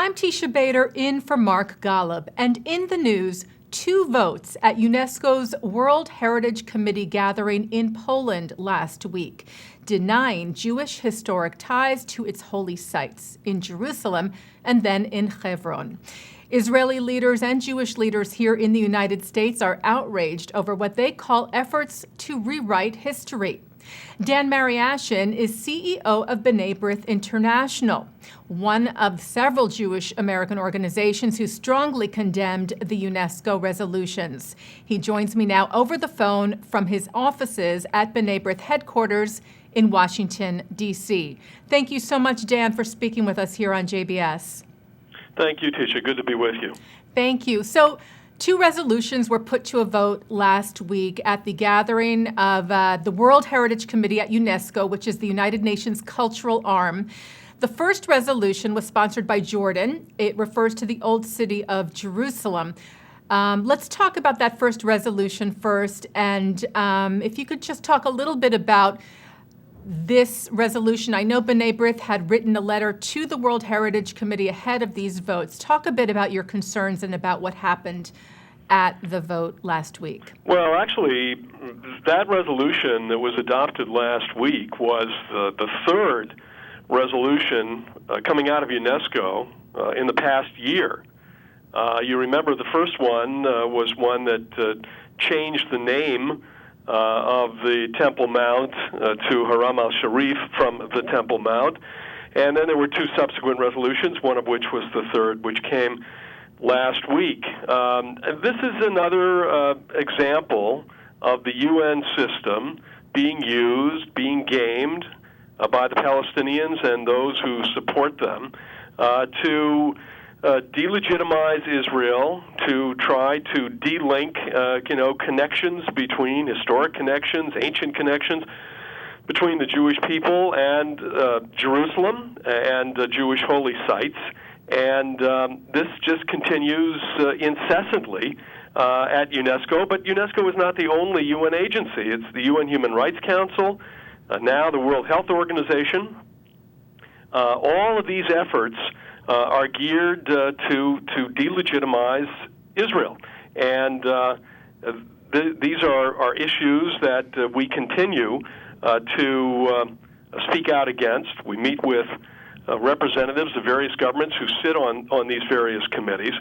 I'm Teisha Bader in for Mark Golub, and in the news, 2 votes at UNESCO's World Heritage Committee gathering in Poland last week, denying Jewish historic ties to its holy sites in Jerusalem and then in Hebron. Israeli leaders and Jewish leaders here in the United States are outraged over what they call efforts to rewrite history. Dan Mariaschin is CEO of B'nai B'rith International, one of several Jewish American organizations who strongly condemned the UNESCO resolutions. He joins me now over the phone from his offices at B'nai B'rith headquarters in Washington, D.C. Thank you so much, Dan, for speaking with us here on JBS. Thank you, Teisha. Good to be with you. Thank you. So, 2 resolutions were put to a vote last week at the gathering of the World Heritage Committee at UNESCO, which is the United Nations cultural arm. The first resolution was sponsored by Jordan. It refers to the old city of Jerusalem. Let's talk about that first resolution first, and if you could just talk a little bit about this resolution. I know B'nai B'rith had written a letter to the World Heritage Committee ahead of these votes. Talk a bit about your concerns and about what happened at the vote last week. Well, actually, that resolution that was adopted last week was the third resolution coming out of UNESCO in the past year. You remember the first one was one that changed the name of the Temple Mount to Haram al-Sharif from the Temple Mount. And then there were 2 subsequent resolutions, one of which was the third, which came last week. This is another example of the UN system being used, being gamed by the Palestinians and those who support them to delegitimize Israel, to try to de-link, connections between historic connections, ancient connections between the Jewish people and Jerusalem and Jewish holy sites. And this just continues incessantly at UNESCO. But UNESCO is not the only UN agency. It's the UN Human Rights Council, now the World Health Organization. All of these efforts are geared to delegitimize Israel. And these are issues that we continue to speak out against. We meet with representatives of various governments who sit on these various committees.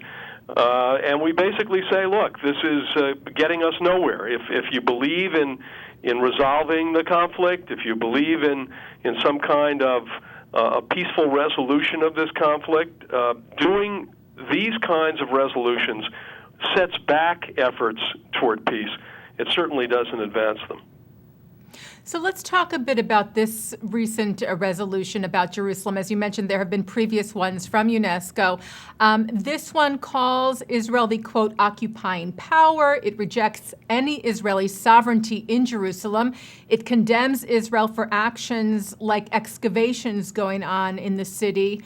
And we basically say, look, this is getting us nowhere. If you believe in resolving the conflict, if you believe in some kind of a peaceful resolution of this conflict, doing these kinds of resolutions sets back efforts toward peace. It certainly doesn't advance them. So let's talk a bit about this recent resolution about Jerusalem. As you mentioned, there have been previous ones from UNESCO. This one calls Israel the, quote, occupying power. It rejects any Israeli sovereignty in Jerusalem. It condemns Israel for actions like excavations going on in the city.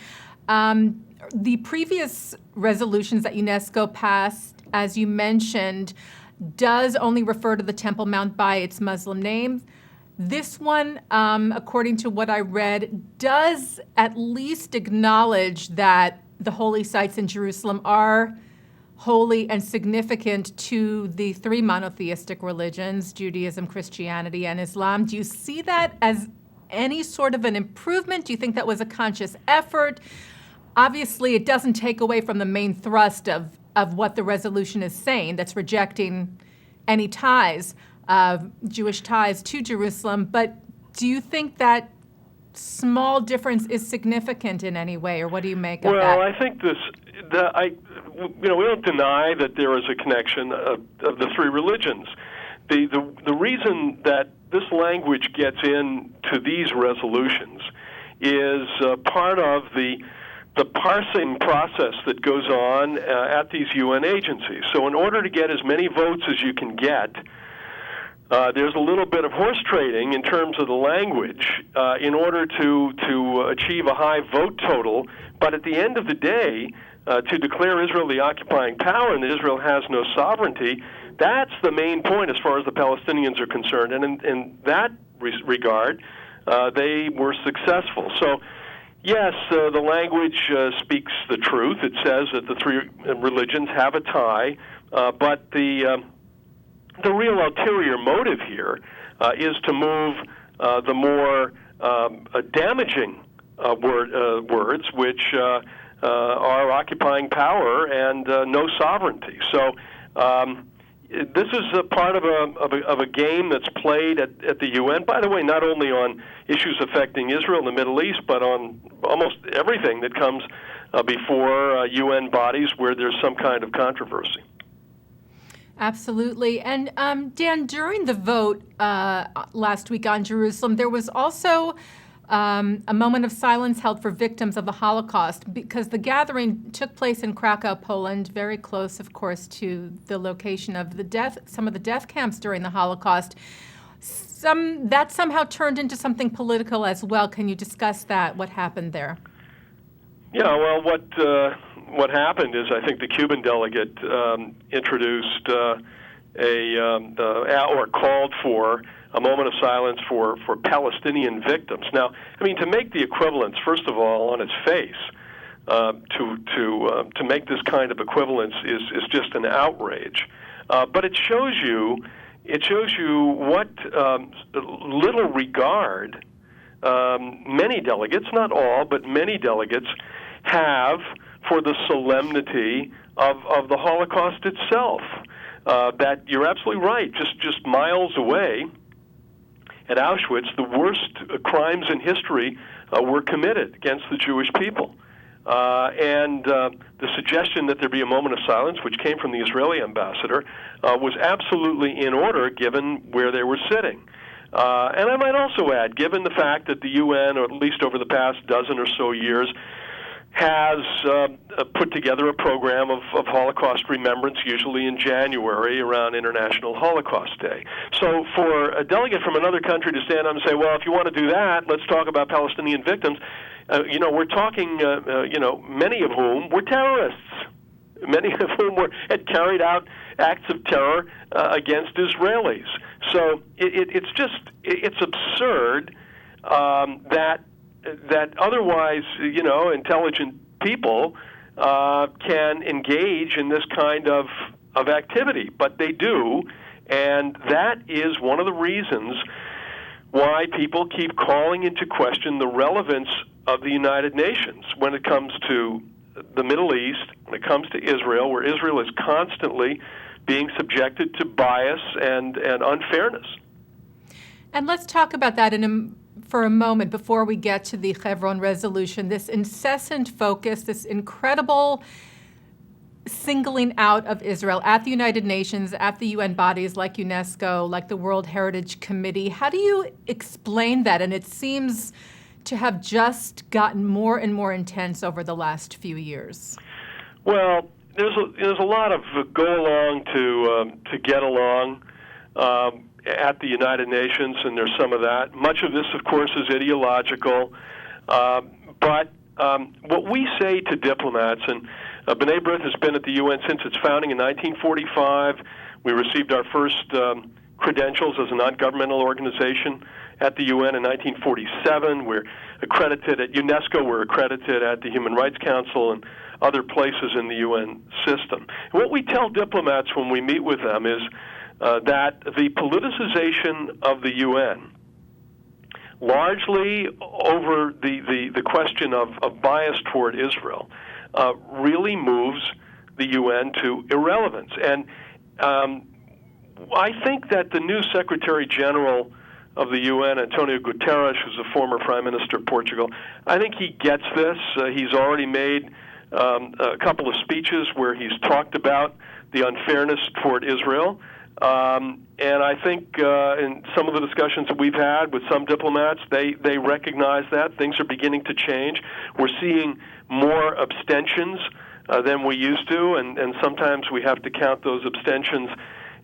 The previous resolutions that UNESCO passed, as you mentioned, does only refer to the Temple Mount by its Muslim name. This one, according to what I read, does at least acknowledge that the holy sites in Jerusalem are holy and significant to the 3 monotheistic religions, Judaism, Christianity, and Islam. Do you see that as any sort of an improvement? Do you think that was a conscious effort? Obviously, it doesn't take away from the main thrust of what the resolution is saying, that's rejecting any ties, Jewish ties to Jerusalem. But do you think that small difference is significant in any way, or what do you make of that? Well, I think we don't deny that there is a connection of the 3 religions. The reason that this language gets into these resolutions is part of the parsing process that goes on at these UN agencies. So in order to get as many votes as you can get, there's a little bit of horse trading in terms of the language in order to achieve a high vote total. But at the end of the day, to declare Israel the occupying power and that Israel has no sovereignty, that's the main point as far as the Palestinians are concerned. And in that regard, they were successful. So Yes, the language speaks the truth. It says that the three religions have a tie, but the real ulterior motive here is to move the more damaging words, which are occupying power and no sovereignty. So this is a part of a game that's played at the UN. By the way, not only on issues affecting Israel and the Middle East, but on almost everything that comes before UN bodies where there's some kind of controversy. Absolutely. And Dan, during the vote last week on Jerusalem, there was also a moment of silence held for victims of the Holocaust, because the gathering took place in Krakow, Poland, very close, of course, to the location of some of the death camps during the Holocaust. That somehow turned into something political as well. Can you discuss that? What happened there? Yeah, well, what happened is I think the Cuban delegate introduced or called for a moment of silence for Palestinian victims. Now, I mean, to make the equivalence, first of all, on its face, to make this kind of equivalence is just an outrage. But it shows you what little regard many delegates, not all, but many delegates, have for the solemnity of the Holocaust itself. That you're absolutely right. Just miles away at Auschwitz, the worst crimes in history were committed against the Jewish people. And the suggestion that there be a moment of silence, which came from the Israeli ambassador, was absolutely in order given where they were sitting. And I might also add, given the fact that the UN, or at least over the past dozen or so years, has put together a program of Holocaust remembrance, usually in January around International Holocaust Day. So for a delegate from another country to stand up and say, well, if you want to do that, let's talk about Palestinian victims, we're talking, many of whom were terrorists, many of whom had carried out acts of terror against Israelis. So it's absurd that otherwise, intelligent people can engage in this kind of activity, but they do, and that is one of the reasons why people keep calling into question the relevance of the United Nations when it comes to the Middle East, when it comes to Israel, where Israel is constantly being subjected to bias and unfairness. And let's talk about that for a moment before we get to the Hebron resolution. This incessant focus, this incredible singling out of Israel at the United Nations, at the UN bodies like UNESCO, like the World Heritage Committee. How do you explain that? And it seems to have just gotten more and more intense over the last few years. Well, there's a lot of go along to get along at the United Nations, and there's some of that. Much of this, of course, is ideological. But what we say to diplomats, and B'nai B'rith has been at the UN since its founding in 1945. We received our first credentials as a non-governmental organization at the UN in 1947. We're accredited at UNESCO. We're accredited at the Human Rights Council and other places in the UN system. And what we tell diplomats when we meet with them is that the politicization of the UN, largely over the question of bias toward Israel, really moves the UN to irrelevance. And I think that the new Secretary General of the UN, Antonio Guterres, who's a former Prime Minister of Portugal, I think he gets this. He's already made a couple of speeches where he's talked about the unfairness toward Israel. And I think in some of the discussions that we've had with some diplomats, they recognize that. Things are beginning to change. We're seeing more abstentions than we used to, and sometimes we have to count those abstentions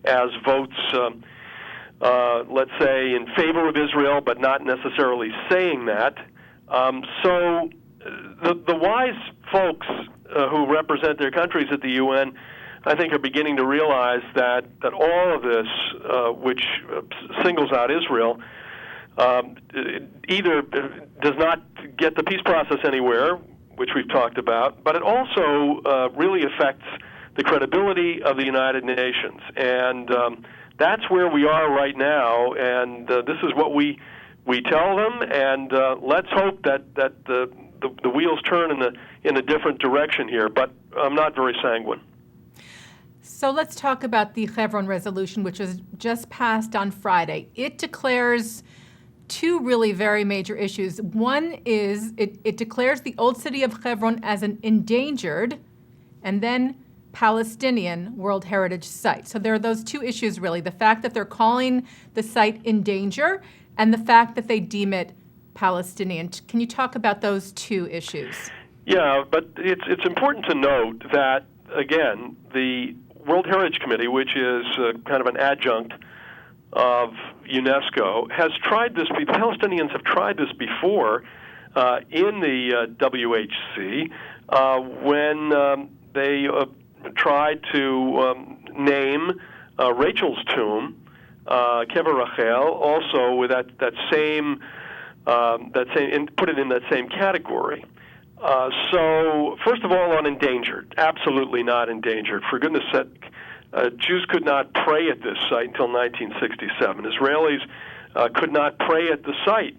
as votes, let's say, in favor of Israel, but not necessarily saying that. So the wise folks who represent their countries at the UN, I think, are beginning to realize that all of this, which singles out Israel, either does not get the peace process anywhere, which we've talked about, but it also really affects the credibility of the United Nations. And that's where we are right now, and this is what we tell them, and let's hope that the wheels turn in a different direction here, but I'm not very sanguine. So let's talk about the Hebron resolution, which was just passed on Friday. It declares two really very major issues. One is it declares the old city of Hebron as an endangered and then Palestinian World Heritage Site. So there are those two issues, really, the fact that they're calling the site in danger and the fact that they deem it Palestinian. Can you talk about those two issues? Yeah, but it's important to note that, again, the World Heritage Committee, which is kind of an adjunct of UNESCO, has tried this. The Palestinians have tried this before in the WHC when they tried to name Rachel's tomb, Kever Rachel, also with that same and put it in that same category. So, first of all, on endangered, absolutely not endangered. For goodness sake, Jews could not pray at this site until 1967. Israelis could not pray at the site.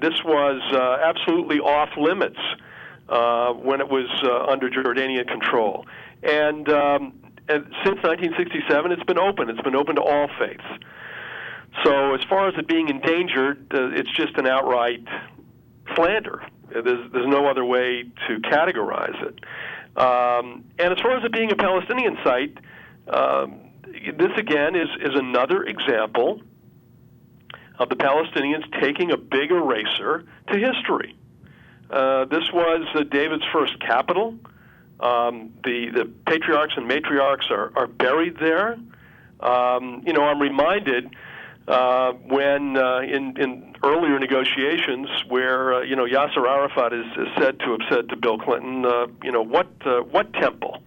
This was absolutely off limits when it was under Jordanian control. And since 1967, it's been open. It's been open to all faiths. So as far as it being endangered, it's just an outright slander. There's no other way to categorize it. And as far as it being a Palestinian site, this again is another example of the Palestinians taking a big eraser to history. This was David's first capital. The patriarchs and matriarchs are buried there. I'm reminded when in earlier negotiations where Yasser Arafat is said to have said to Bill Clinton, what temple,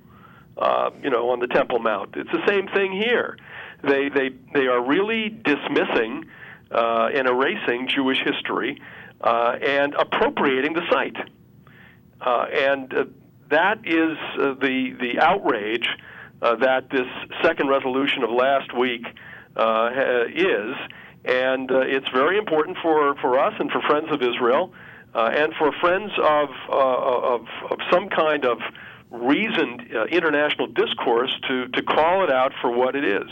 on the Temple Mount. It's the same thing here. They are really dismissing and erasing Jewish history and appropriating the site, and that is the outrage that this second resolution of last week is, and it's very important for us and for friends of Israel, and for friends of some kind of reasoned international discourse to call it out for what it is.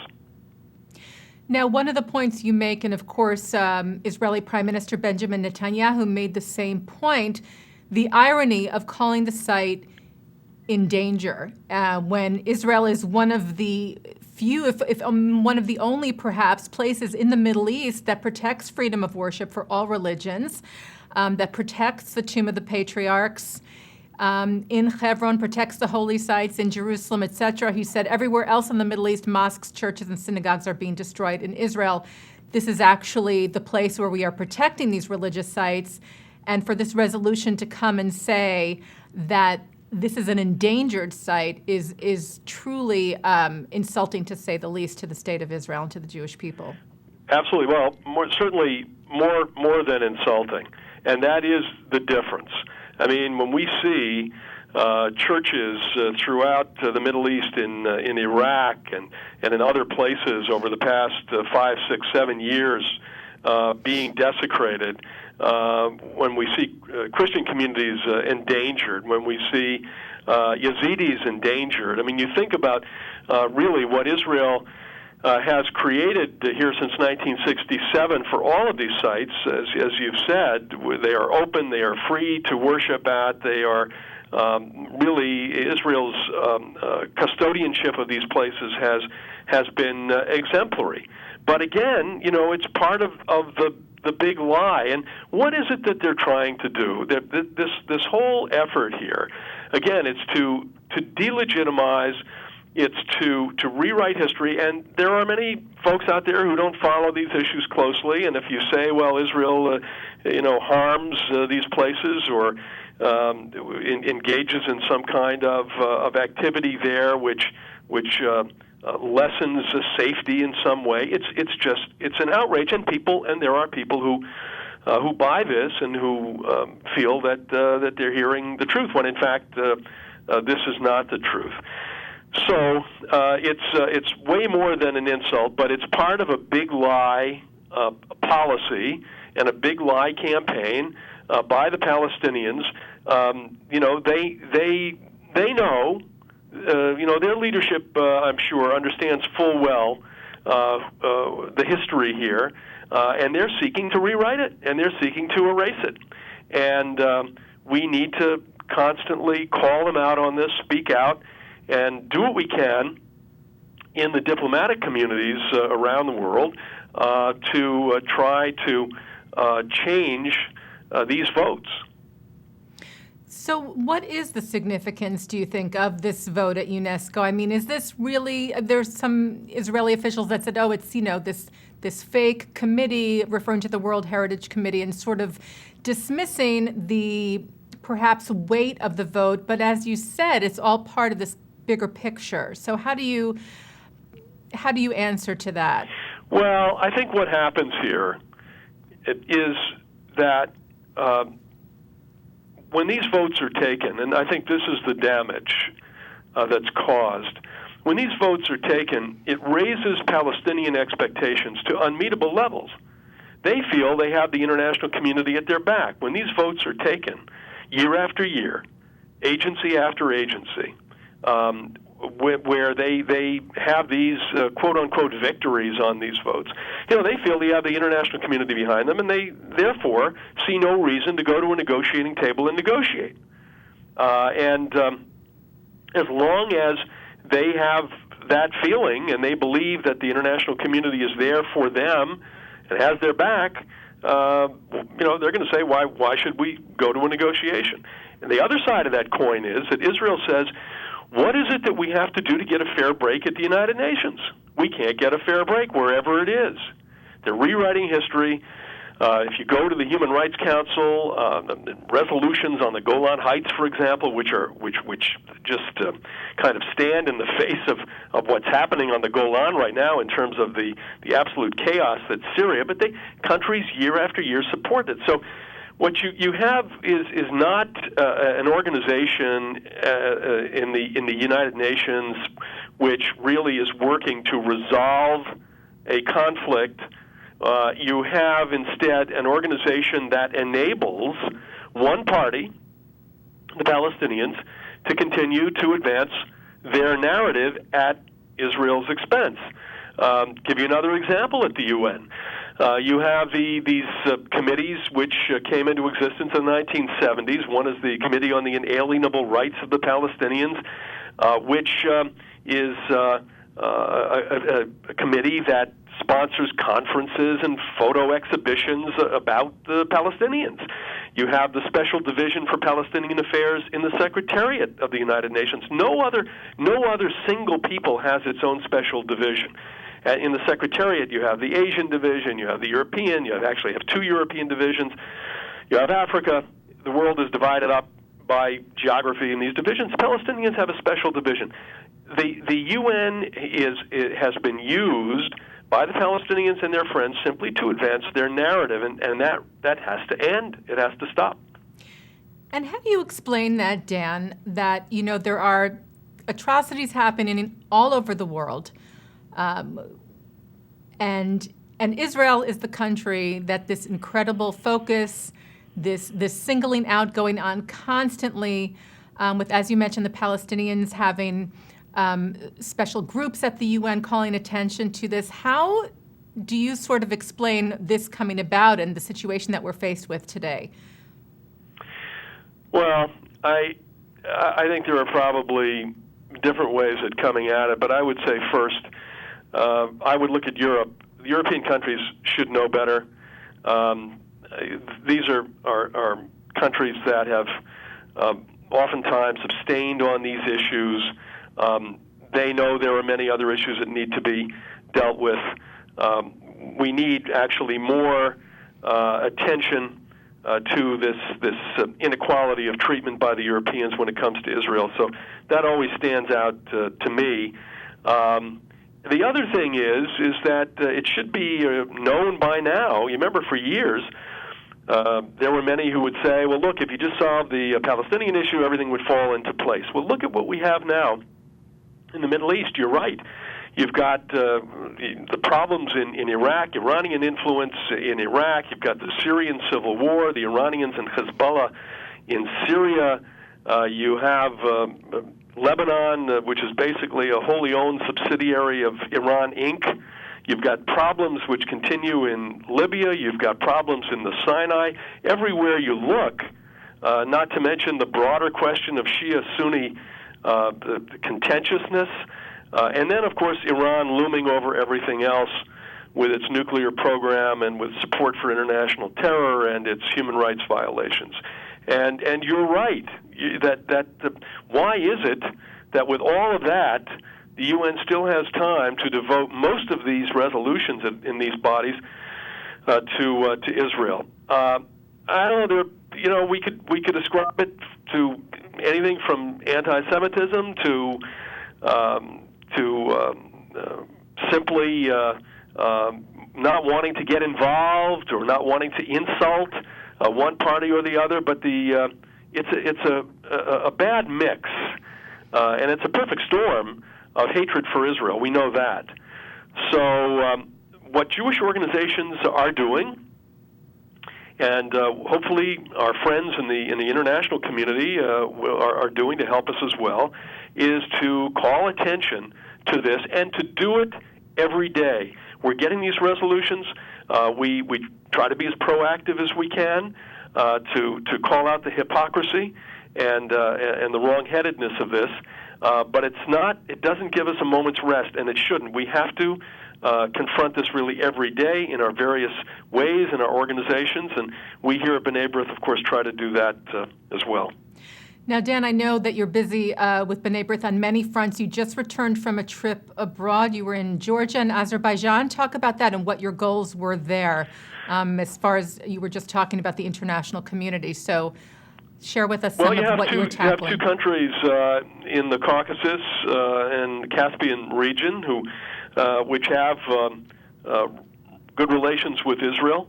Now, one of the points you make, and of course, Israeli Prime Minister Benjamin Netanyahu made the same point, the irony of calling the site in danger when Israel is one of the few, if one of the only perhaps, places in the Middle East that protects freedom of worship for all religions, that protects the tomb of the patriarchs in Hebron, protects the holy sites in Jerusalem, etc. He said everywhere else in the Middle East, mosques, churches, and synagogues are being destroyed. In Israel, this is actually the place where we are protecting these religious sites. And for this resolution to come and say that this is an endangered site is truly insulting, to say the least, to the state of Israel and to the Jewish people. Absolutely. Well, certainly more than insulting, and that is the difference. I mean, when we see churches throughout the Middle East, in Iraq and in other places over the past 5, 6, 7 years being desecrated, when we see Christian communities endangered, when we see Yazidis endangered. I mean, you think about really what Israel has created here since 1967 for all of these sites. As you've said, they are open, they are free to worship at, they are really Israel's custodianship of these places has been exemplary. But again, it's part of the big lie. And what is it that they're trying to do? This whole effort here, again, it's to delegitimize. It's to rewrite history, and there are many folks out there who don't follow these issues closely. And if you say, well, Israel, harms these places or engages in some kind of activity there, which lessens safety in some way. It's an outrage, and there are people who buy this and who feel that they're hearing the truth, when in fact this is not the truth. So it's way more than an insult, but it's part of a big lie policy and a big lie campaign by the Palestinians. They know. Their leadership, I'm sure, understands full well the history here, and they're seeking to rewrite it, and they're seeking to erase it. And we need to constantly call them out on this, speak out, and do what we can in the diplomatic communities around the world to try to change these votes. So what is the significance, do you think, of this vote at UNESCO? I mean, is this really, there's some Israeli officials that said, it's, this fake committee, referring to the World Heritage Committee, and sort of dismissing the perhaps weight of the vote. But as you said, it's all part of this bigger picture. So how do you answer to that? Well, I think what happens here is that when these votes are taken, and I think this is the damage that's caused, when these votes are taken, it raises Palestinian expectations to unmeetable levels. They feel they have the international community at their back. When these votes are taken, year after year, agency after agency, where they have these quote-unquote victories on these votes, they feel they have the international community behind them, and they therefore see no reason to go to a negotiating table and negotiate. And as long as they have that feeling and they believe that the international community is there for them and has their back, they're going to say, why should we go to a negotiation? And the other side of that coin is that Israel says, what is it that we have to do to get a fair break at the United Nations? We can't get a fair break wherever it is. They're rewriting history. If you go to the Human Rights Council, resolutions on the Golan Heights, for example, which just kind of stand in the face of what's happening on the Golan right now in terms of the absolute chaos that's Syria, but countries year after year support it. So what you have is not an organization in the United Nations which really is working to resolve a conflict. You have instead an organization that enables one party, the Palestinians, to continue to advance their narrative at Israel's expense. Give you another example at the UN. You have these committees which came into existence in the 1970s. One is the Committee on the Inalienable Rights of the Palestinians, which is a committee that sponsors conferences and photo exhibitions about the Palestinians. You have the Special Division for Palestinian Affairs in the Secretariat of the United Nations. No other single people has its own special division. In the Secretariat, you have the Asian division, you have the European, you actually have two European divisions, you have Africa. The world is divided up by geography in these divisions. Palestinians have a special division. The UN has been used by the Palestinians and their friends simply to advance their narrative, and that has to end. It has to stop. And how do you explain that, Dan, that there are atrocities happening all over the world, and Israel is the country that this incredible focus, this singling out going on constantly, with, as you mentioned, the Palestinians having special groups at the UN calling attention to this. How do you sort of explain this coming about and the situation that we're faced with today? Well, I think there are probably different ways of coming at it, but I would say first, I would look at Europe. The European countries should know better. These are countries that have oftentimes abstained on these issues. They know there are many other issues that need to be dealt with. We need actually more attention to this inequality of treatment by the Europeans when it comes to Israel. So that always stands out to me. The other thing is that it should be known by now. You remember for years, there were many who would say, well, look, if you just solve the Palestinian issue, everything would fall into place. Well, look at what we have now in the Middle East. You're right. You've got the problems in Iraq, Iranian influence in Iraq. You've got the Syrian civil war, the Iranians and Hezbollah in Syria. You have Lebanon, which is basically a wholly owned subsidiary of Iran, Inc. You've got problems which continue in Libya. You've got problems in the Sinai. Everywhere you look, not to mention the broader question of Shia-Sunni the contentiousness. And then, of course, Iran looming over everything else with its nuclear program and with support for international terror and its human rights violations. And you're right why is it that with all of that, the UN still has time to devote most of these resolutions in these bodies to Israel? I don't know. We could ascribe it to anything from anti-Semitism to simply not wanting to get involved or not wanting to insult one party or the other. But it's a bad mix, and it's a perfect storm of hatred for Israel. We know that. So what Jewish organizations are doing, and hopefully our friends in the international community are doing to help us as well, is to call attention to this and to do it every day. We're getting these resolutions. We try to be as proactive as we can to call out the hypocrisy and the wrong-headedness of this. But it doesn't give us a moment's rest, and it shouldn't. We have to confront this really every day in our various ways in our organizations, and we here at B'nai B'rith, of course, try to do that as well. Now, Dan, I know that you're busy with B'nai B'rith on many fronts. You just returned from a trip abroad. You were in Georgia and Azerbaijan. Talk about that and what your goals were there, as far as you were just talking about the international community. So share with us some of what you were tackling. You have two countries in the Caucasus and Caspian region which have good relations with Israel.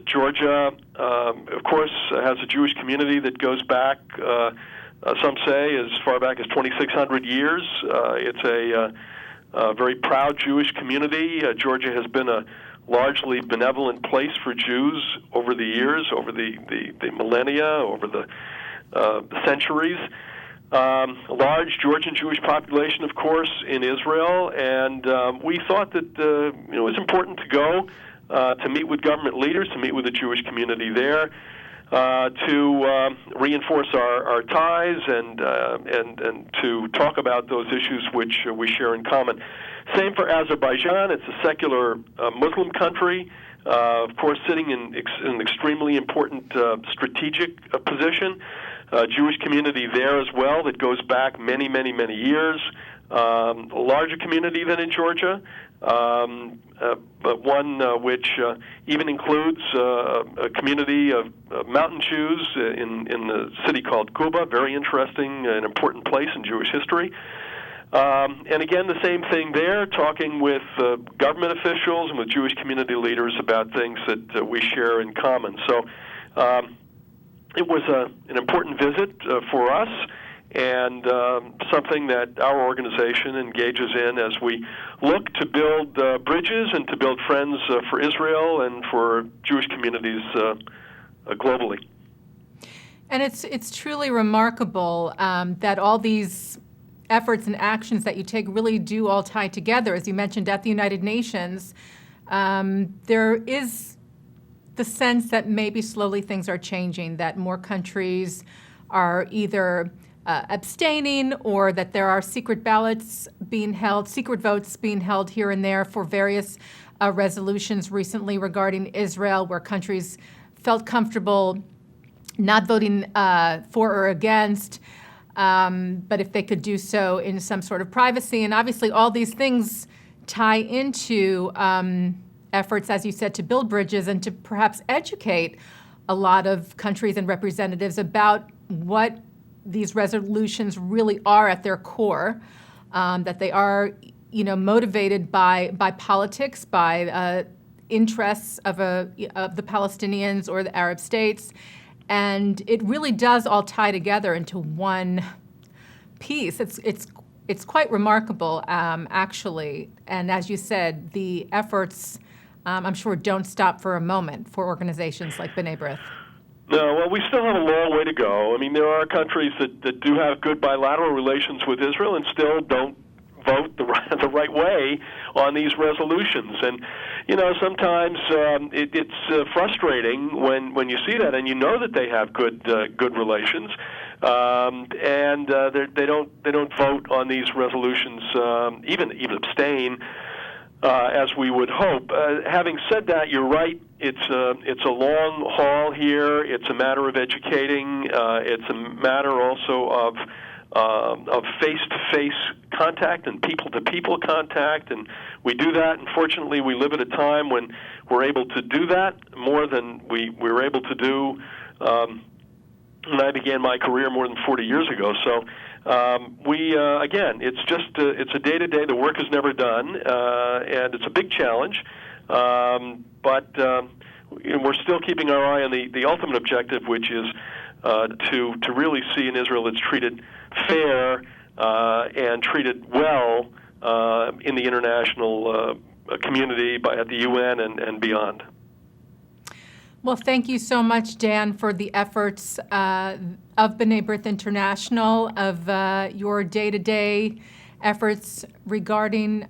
Georgia, of course, has a Jewish community that goes back, some say, as far back as 2,600 years. It's a very proud Jewish community. Georgia has been a largely benevolent place for Jews over the years, over the millennia, over the centuries. A large Georgian Jewish population, of course, in Israel, and we thought that it was important to go to meet with government leaders, to meet with the Jewish community there, to reinforce our ties and to talk about those issues which we share in common. Same for Azerbaijan. It's a secular Muslim country, of course, sitting in an extremely important strategic position. Jewish community there as well that goes back many, many, many years. A larger community than in Georgia, but one which even includes a community of mountain Jews in the city called Kuba, very interesting and important place in Jewish history. And again, the same thing there, talking with government officials and with Jewish community leaders about things that we share in common. So it was an important visit for us, and something that our organization engages in as we look to build bridges and to build friends for Israel and for Jewish communities globally. And it's truly remarkable that all these efforts and actions that you take really do all tie together. As you mentioned, at the United Nations, there is the sense that maybe slowly things are changing, that more countries are either abstaining, or that there are secret ballots being held, secret votes being held here and there for various resolutions recently regarding Israel, where countries felt comfortable not voting for or against, but if they could do so in some sort of privacy. And obviously all these things tie into efforts, as you said, to build bridges and to perhaps educate a lot of countries and representatives about what these resolutions really are at their core, that they are motivated by politics, by interests of the Palestinians or the Arab states. And it really does all tie together into one piece. It's quite remarkable, actually. And as you said, the efforts, I'm sure, don't stop for a moment for organizations like B'nai B'rith. No, well, we still have a long way to go. I mean, there are countries that do have good bilateral relations with Israel and still don't vote the right way on these resolutions. And, sometimes it's frustrating when you see that and you know that they have good relations, and they don't vote on these resolutions, even abstain, as we would hope. Having said that, you're right. It's a long haul here. It's a matter of educating. It's a matter also of face-to-face contact and people-to-people contact, and we do that. And fortunately, we live at a time when we're able to do that more than we were able to do when I began my career more than 40 years ago. So again, it's a day-to-day. The work is never done, and it's a big challenge. But we're still keeping our eye on the ultimate objective, which is to really see an Israel that's treated fair and treated well in the international community, at the UN and beyond. Well, thank you so much, Dan, for the efforts of B'nai B'rith International, of your day-to-day efforts regarding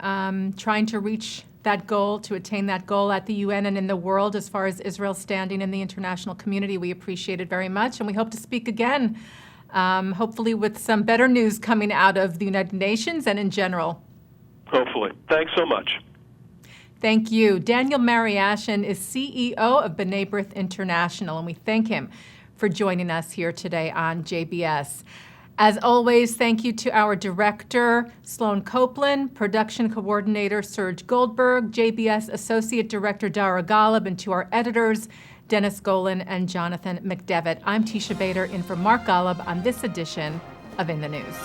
trying to reach that goal, to attain that goal at the UN and in the world as far as Israel's standing in the international community. We appreciate it very much, and we hope to speak again, hopefully with some better news coming out of the United Nations and in general. Hopefully. Thanks so much. Thank you. Daniel Mariaschin is CEO of B'nai B'rith International, and we thank him for joining us here today on JBS. As always, thank you to our director, Sloan Copeland, production coordinator, Serge Goldberg, JBS Associate Director, Dara Golub, and to our editors, Dennis Golan and Jonathan McDevitt. I'm Teisha Bader in for Mark Golub on this edition of In the News.